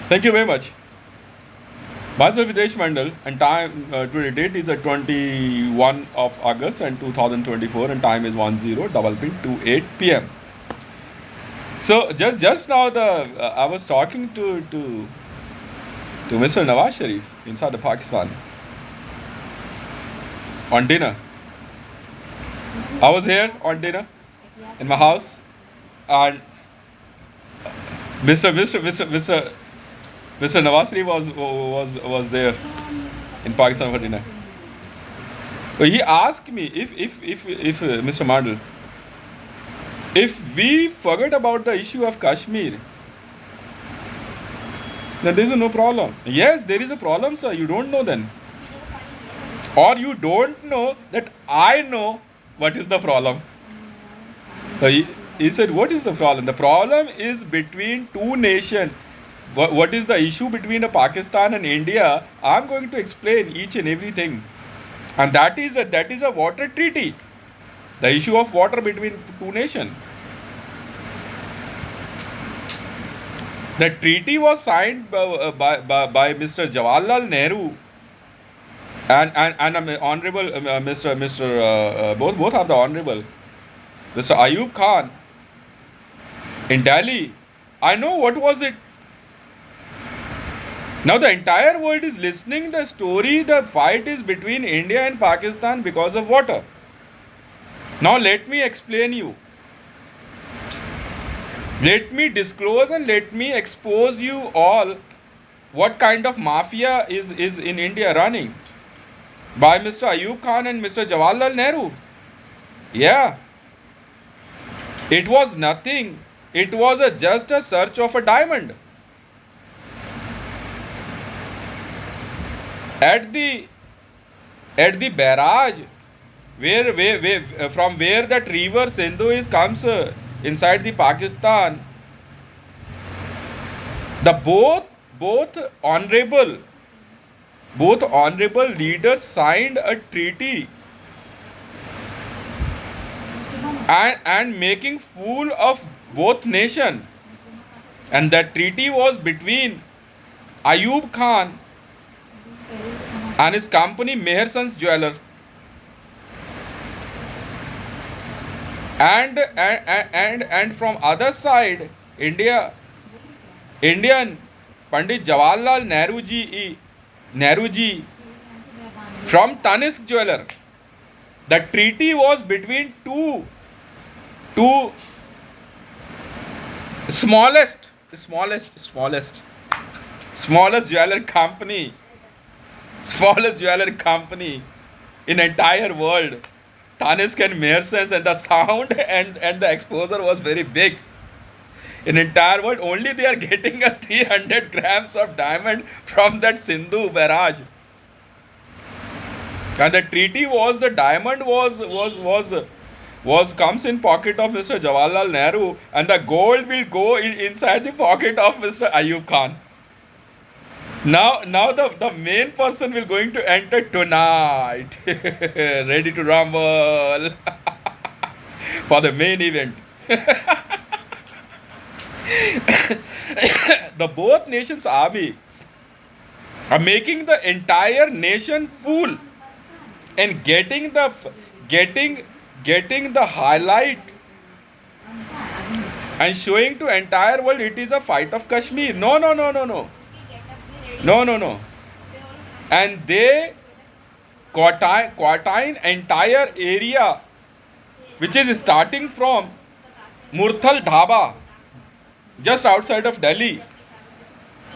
Thank you very much. Myself Hitesh Mandal, and time today date is the 21 of August and 2024, and time is 10:28 p.m. So just now the I was talking to Mr. Nawaz Sharif inside the Pakistan on dinner. I was here on dinner in my house, and Mr. Nawaz Sharif was there in Pakistan for dinner. So he asked me if Mr. Mandal, if we forget about the issue of Kashmir, then there is no problem. Yes, there is a problem, sir. You don't know then, or you don't know that I know what is the problem. So he said, what is the problem? The problem is between two nations. What is the issue between Pakistan and India? I'm going to explain each and everything, and that is a water treaty. The issue of water between two nations. The treaty was signed by Mr. Jawaharlal Nehru and Honorable both are the Honorable Mr. Ayub Khan in Delhi. I know what was it. Now the entire world is listening the story. The fight is between India and Pakistan because of water. Now let me explain you. Let me disclose and let me expose you all what kind of mafia is in India running by Mr. Ayub Khan and Mr. Jawaharlal Nehru. Yeah, it was nothing. It was just a search of a diamond. At the barrage where from where that river Sindhu is comes inside the Pakistan, the both honorable both honorable leaders signed a treaty and making fool of both nation, and that treaty was between Ayub Khan and his company Meherson's Jeweler, and from other side Indian Pandit Jawaharlal Nehru ji from Tanishq Jeweler. The treaty was between two smallest jeweler company, smallest jeweler company in entire world, Tanishq and Meherson's, and the sound and the exposure was very big. In entire world, only they are getting a 300 grams of diamond from that Sindhu barrage. And the treaty was the diamond was comes in pocket of Mr. Jawaharlal Nehru, and the gold will go inside the pocket of Mr. Ayub Khan. Now the main person will going to enter tonight, ready to rumble for the main event. The both nations army are making the entire nation fool and getting the highlight and showing to entire world it is a fight of Kashmir. No. And they quarantine entire area which is starting from Murthal Dhaba just outside of Delhi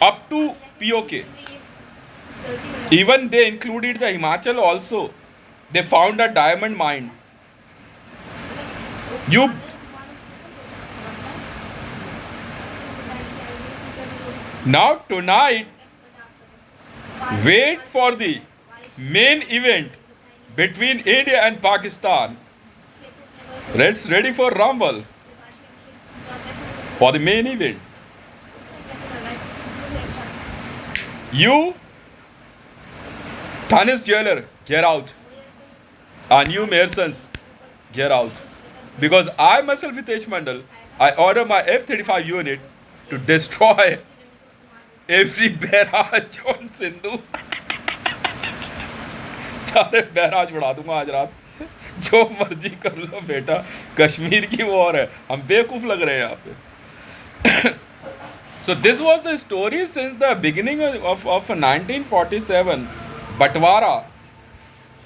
up to POK. Even they included the Himachal also. They found a diamond mine. You now tonight wait for the main event between India and Pakistan. Let's ready for rumble for the main event. You, Tanishq Jeweler, get out. And you, Meherson's, get out. Because I myself, Hitesh Mandal, I order my F-35 unit to destroy every barrage on Sindhu. सारे barrage उड़ा दूंगा आज रात, जो मर्जी कर लो बेटा, कश्मीर की वॉर है, हम बेवकूफ लग रहे हैं यहाँ पे। So this was the story since the beginning of 1947. Batwara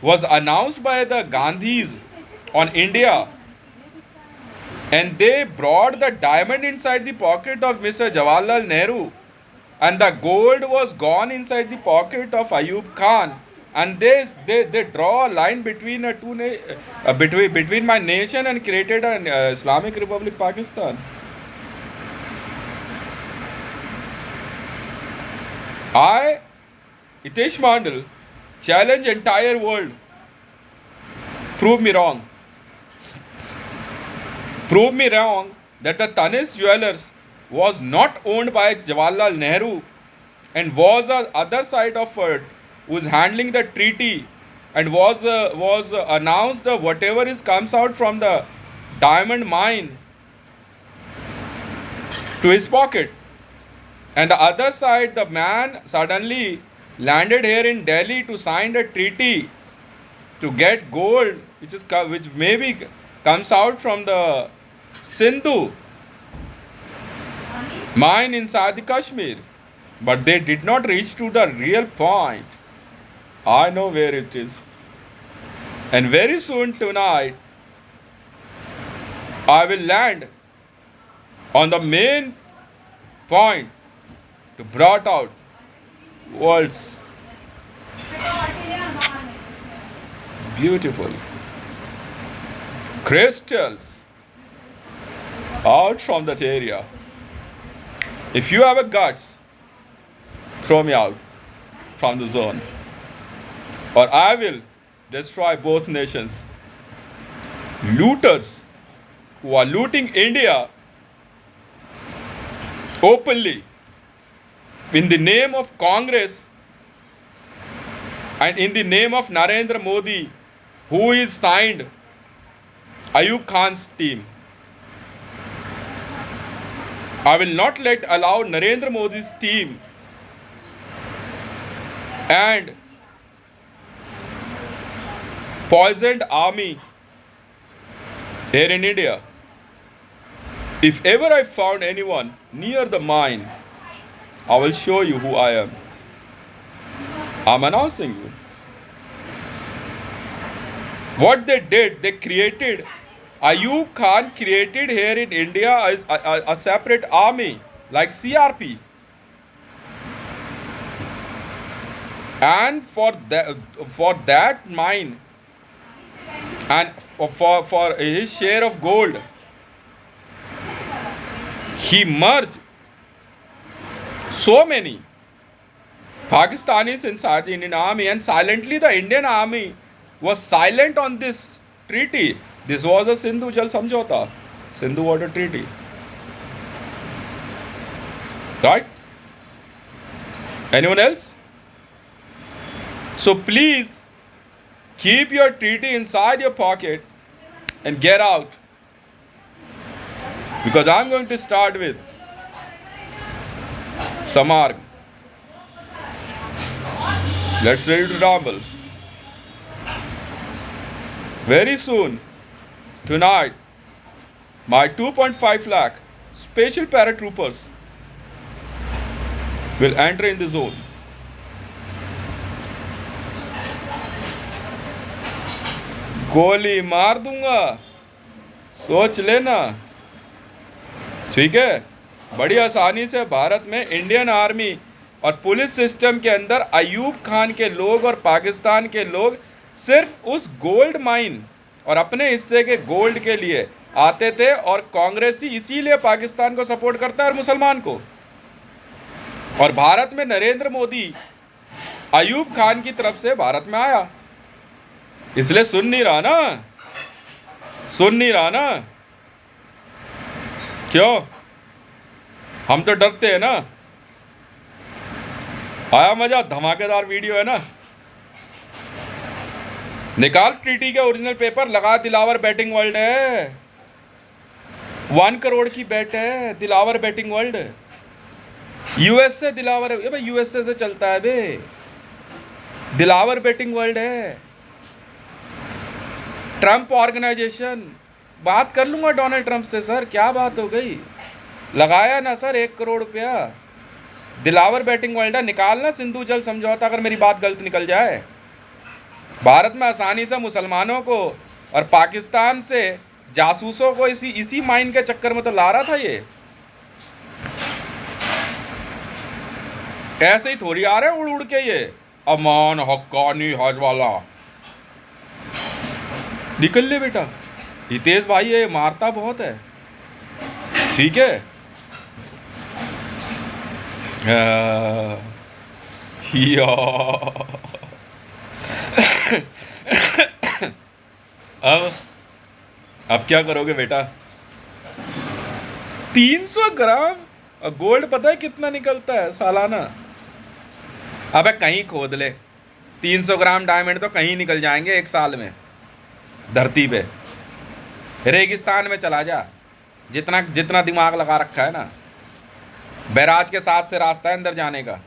was announced by the Gandhis on India, and they brought the diamond inside the pocket of Mr. Jawaharlal Nehru, and the gold was gone inside the pocket of Ayub Khan, and they draw a line between between my nation and created an Islamic Republic Pakistan. I, Hitesh Mandal, challenge entire world. Prove me wrong. Prove me wrong that the Tanishq Jewellers was not owned by Jawaharlal Nehru and was the other side of it, who's handling the treaty, and was announced whatever is comes out from the diamond mine to his pocket. And the other side, the man suddenly landed here in Delhi to sign a treaty to get gold, which maybe comes out from the Sindhu mine inside the Kashmir. But they did not reach to the real point. I know where it is. And very soon tonight, I will land on the main point to brought out world's beautiful crystals out from that area. If you have a guts, throw me out from the zone, or I will destroy both nations. Looters who are looting India openly in the name of Congress and in the name of Narendra Modi, who is signed Ayub Khan's team. I will not allow Narendra Modi's team and poisoned army here in India. If ever I found anyone near the mine, I will show you who I am. I'm announcing you. What they did, they created, Ayub Khan created here in India a separate army like CRP. And for that mine and for his share of gold, he merged so many Pakistanis inside the Indian army, and silently the Indian army was silent on this treaty. This was a Sindhu Jal Samjhauta, Sindhu Water Treaty. Right? Anyone else? So please keep your treaty inside your pocket and get out. Because I'm going to start with Samarg. Let's ready to rumble. Very soon, tonight, my 2.5 lakh special paratroopers will enter in the zone. गोली मार दूंगा, सोच लेना। ठीक है, बड़ी आसानी से भारत में इंडियन आर्मी और पुलिस सिस्टम के अंदर अयूब खान के लोग और पाकिस्तान के लोग सिर्फ उस गोल्ड माइन और अपने हिस्से के गोल्ड के लिए आते थे, और कांग्रेसी इसीलिए पाकिस्तान को सपोर्ट करता है और मुसलमान को। और भारत में नरेंद्र मोदी अयूब खान की तरफ से भारत में आया, इसलिए सुन नहीं रहा ना, क्यों? हम तो डरते हैं ना। आया मजा? धमाकेदार वीडियो है ना। निकाल ट्रीटी के ओरिजिनल पेपर, लगा दिलावर बैटिंग वर्ल्ड है, 1 करोड़ की बेट है, Dilawar batting world. USA Dilawar है, ये भाई यूएसए से चलता है बे, दिलावर बेटिंग वर्ल्ड है, ट्रम्प ऑर्गेनाइजेशन। बात कर लूंगा डोनाल्ड ट्रम्प से सर, क्या बात हो गई, लगाया ना सर 1 करोड़ रुपया। दिलावर बैटिंग वर्ल्ड है, निकालना सिंधु जल समझौता अगर मेरी बात गलत निकल जाए। भारत में आसानी से मुसलमानों को और पाकिस्तान से जासूसों को इसी माइन के चक्कर में तो ला रहा था ये। ऐसे ही थोड़ी आ रहे हैं उड़ उड़ के ये अमान हक्कानी हज वाला। निकल ले बेटा, हितेश भाई ये मारता बहुत है, ठीक है। या अब क्या करोगे बेटा? 300 ग्राम और गोल्ड पता है कितना निकलता है सालाना? अबे कहीं खोद ले, 300 ग्राम डायमंड तो कहीं निकल जाएंगे एक साल में धरती पे। रेगिस्तान में चला जा, जितना जितना दिमाग लगा रखा है ना, बैराज के साथ से रास्ता है अंदर जाने का।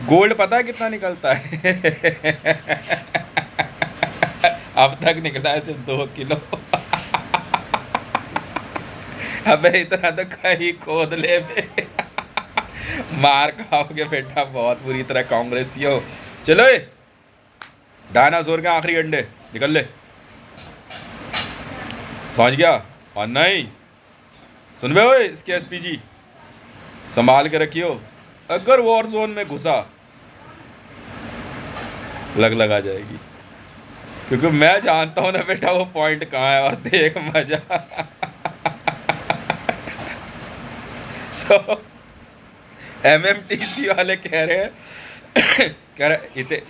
गोल्ड पता है कितना निकलता है? अब तक निकला है सिर्फ 2 किलो। अबे इतना तो कहीं खोद ले बे। मार खाओगे बेटा बहुत बुरी तरह कांग्रेसी हो। चलो ये डायनासोर के आखिरी अंडे निकल ले, समझ गया? और नहीं सुन बे ओए, इसके एसपीजी संभाल के रखियो, अगर वॉर जोन में घुसा लगा जाएगी, क्योंकि मैं जानता हूं ना बेटा वो पॉइंट कहाँ है। और देख मजा। सो एमएमटीसी वाले कह रहे इतने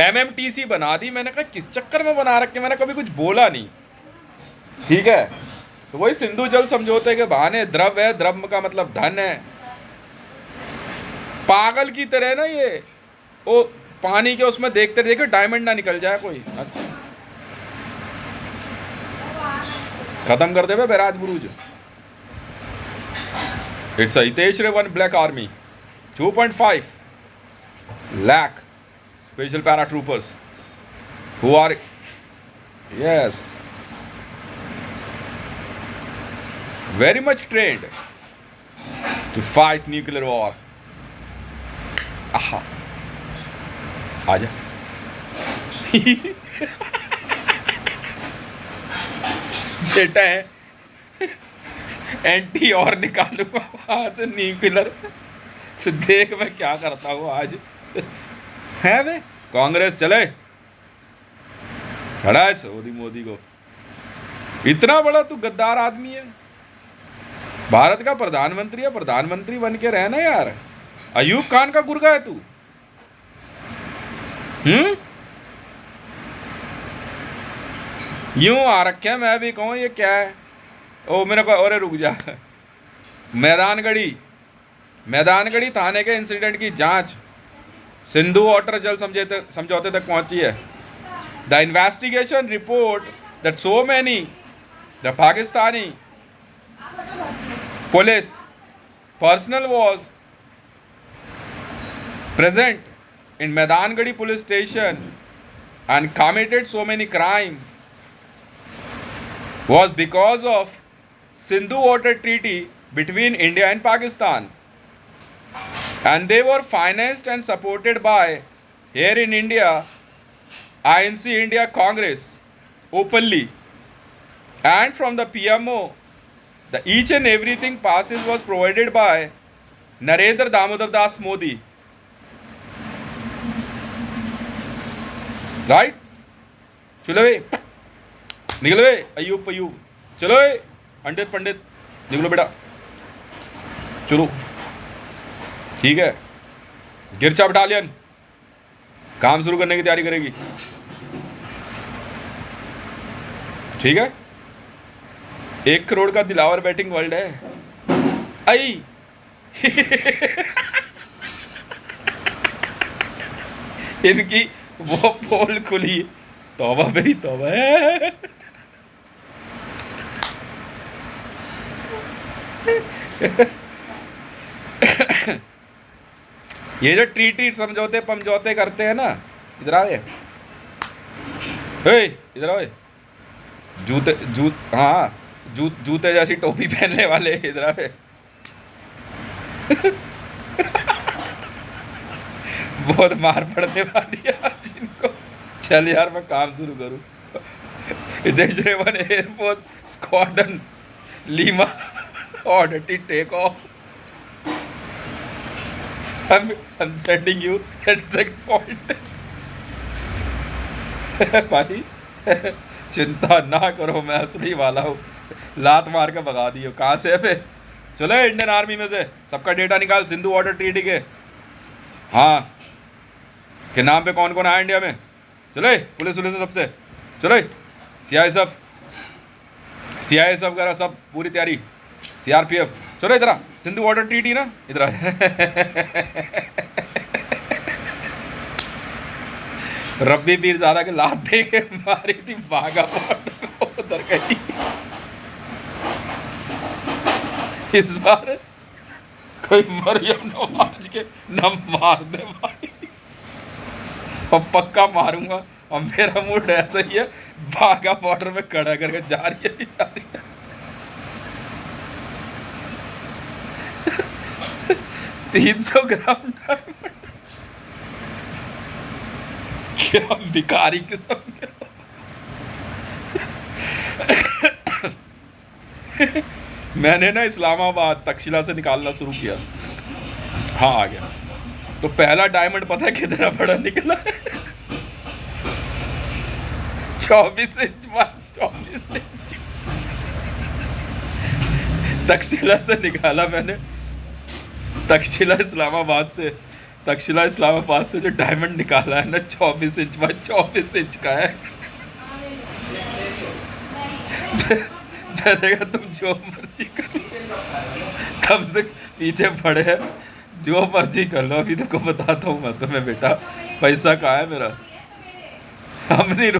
एमएमटीसी बना दी। मैंने कहा किस चक्कर में बना रखे, मैंने कभी कुछ बोला नहीं, ठीक है। तो वही सिंधु जल समझौते के बहाने, द्रव है, द्रव का मतलब धन है। पागल की तरह ना ये वो पानी के उसमें देखते देखे डायमंड ना निकल जाए कोई। अच्छा खत्म कर दे बैराज बुरूज। It's Hitesh Raven Black Army, 2.5 lakh special paratroopers who are yes very much trained to fight nuclear war. आहा आजा। बेटा है एंटी और निकालूंगा वहां से न्यूक्लियर से, देख मैं क्या करता हूँ आज। है वे कांग्रेस चले खड़ा है मोदी को, इतना बड़ा तू गद्दार आदमी है, भारत का प्रधानमंत्री है, प्रधानमंत्री बन के रहना यार। अयूब खान का गुर्गा है तू। यूं आ रखे मैं भी कहूँ ये क्या है। ओ मेरे को और रुक जा। मैदानगढ़ी थाने के इंसिडेंट की जांच सिंधु वाटर जल समझौते तक पहुंची है। The investigation report that so many the Pakistani police personnel was present in Maidangadi police station and committed so many crime was because of Sindhu Water Treaty between India and Pakistan, and they were financed and supported by here in India INC India Congress openly, and from the PMO the each and everything passes was provided by Narendra Damodar Das Modi, right? चलो भाई निकलो भाई, अयूब पयूब चलो भाई, पंडित निकलो बेटा, चलो ठीक है। गिरचा बटालियन काम शुरू करने की तैयारी करेगी, ठीक है। 1 करोड़ का दिलावर बैटिंग वर्ल्ड है। आई इनकी वो पोल खुली, तौबा मेरी तौबा है। ये जो ट्रीटी समझौते पमझौते करते हैं ना, इधर आए, इधर आओ, हाँ, जूते जैसी टोपी पहनने वाले, इधर आए। बहुत मार पड़ने वाली है आज इनको। चल यार मैं काम शुरू करूँ। Air force squadron Lima order to take off. I'm sending you exact point. भाई चिंता ना करो, मैं असली वाला हूँ। लात मार के भगा दी हो। कहाँ से है बे? चलो इंडियन आर्मी में से सबका डेटा निकाल, सिंधु वाटर ट्रीटी के, हाँ, के नाम पे कौन कौन आया इंडिया में। चलो पुलिस सबसे, चलो CISF करा सब, पूरी तैयारी, CRPF, चलो इधर आ, सिंधु वाटर ट्रीटी ना, इधर आ। रब्बी पीर ज़्यादा के लात दे के मारी थी, भागा उधर गई। इस बार कोई मरियम नवाज के न मार दे भाई, और पक्का मारूंगा। और मेरा मूड ऐसा ही है, भागा बॉर्डर में खड़ा करके जा रही है, जा रही है। 300 ग्राम डायमंड, क्या भिखारी किस्म के। मैंने ना इस्लामाबाद तक्षशिला से निकालना शुरू किया, हाँ आ गया। तो पहला डायमंड पता है कितना बड़ा निकला है? 24 इंच, 24 इंच तक्षशिला से निकाला मैंने। तक्षशिला इस्लामाबाद से जो डायमंड निकाला है ना, 24 इंच बाय 24 इंच का है। मैंने कहा तुम जो मर्जी करो, तब से पीछे पड़े हैं, जो मर्जी कर लो। अभी तुमको बताता हूँ मैं तुम्हें बेटा, पैसा कहाँ है मेरा, हम नहीं